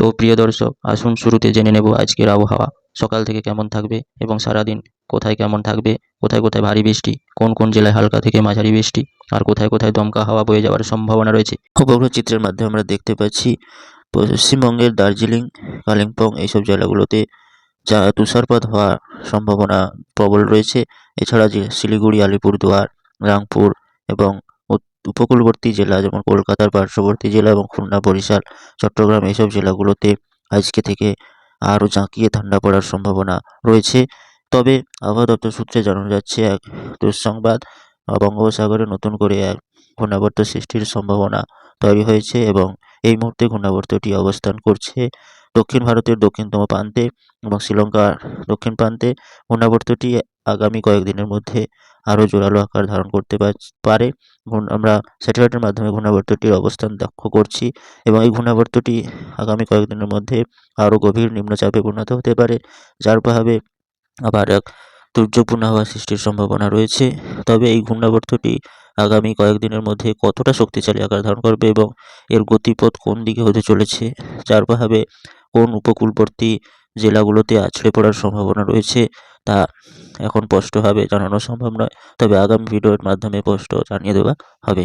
তো প্রিয় দর্শক, আসুন শুরুতে জেনে নেব আজকের আবহাওয়া সকাল থেকে কেমন থাকবে এবং সারাদিন কোথায় কেমন থাকবে, কোথায় কোথায় ভারী বৃষ্টি, কোন কোন জেলায় হালকা থেকে মাঝারি বৃষ্টি, আর কোথায় কোথায় দমকা হাওয়া বয়ে যাওয়ার সম্ভাবনা রয়েছে। উপগ্রহ চিত্রের মাধ্যমে আমরা দেখতে পাচ্ছি পশ্চিমবঙ্গের দার্জিলিং, কালিম্পং এইসব জেলাগুলোতে যা তুষারপাত হওয়ার সম্ভাবনা প্রবল রয়েছে। এছাড়া যে শিলিগুড়ি, আলিপুরদুয়ার, রাংপুর এবং উপকূলবর্তী জেলা যেমন কলকাতার পার্শ্ববর্তী জেলা এবং খুলনা, বরিশাল, চট্টগ্রাম এইসব জেলাগুলোতে আজকে থেকে আরও জাঁকিয়ে ঠান্ডা পড়ার সম্ভাবনা রয়েছে। তবে আবহাওয়া দপ্তর সূত্রে জানানো যাচ্ছে এক দুঃসংবাদ, বঙ্গোপসাগরে নতুন করে এক ঘূর্ণাবর্ত সৃষ্টির সম্ভাবনা তৈরি হয়েছে এবং এই মুহূর্তে ঘূর্ণাবর্তটি অবস্থান করছে দক্ষিণ ভারতের দক্ষিণতম প্রান্তে এবং শ্রীলঙ্কার দক্ষিণ প্রান্তে। ঘূর্ণাবর্তটি আগামী কয়েকদিনের মধ্যে আরও জোরালো আকার ধারণ করতে পারে। আমরা স্যাটেলাইটের মাধ্যমে ঘূর্ণাবর্তটির অবস্থান লক্ষ্য করছি এবং এই ঘূর্ণাবর্তটি আগামী কয়েকদিনের মধ্যে আরও গভীর নিম্নচাপে পরিণত হতে পারে, যার প্রভাবে আবার এক দুর্যোগপূর্ণ আবহাওয়া সৃষ্টির সম্ভাবনা রয়েছে। তবে এই ঘূর্ণাবর্তটি আগামী কয়েকদিনের মধ্যে কতটা শক্তিশালী আকার ধারণ করবে এবং এর গতিপথ কোন দিকে হতে চলেছে, যার প্রভাবে কোন উপকূলবর্তী জেলাগুলোতে আছড়ে পড়ার সম্ভাবনা রয়েছে, তা এখন স্পষ্টভাবে জানানো সম্ভব নয়। তবে আগামী ভিডিওর মাধ্যমে স্পষ্ট জানিয়ে দেওয়া হবে।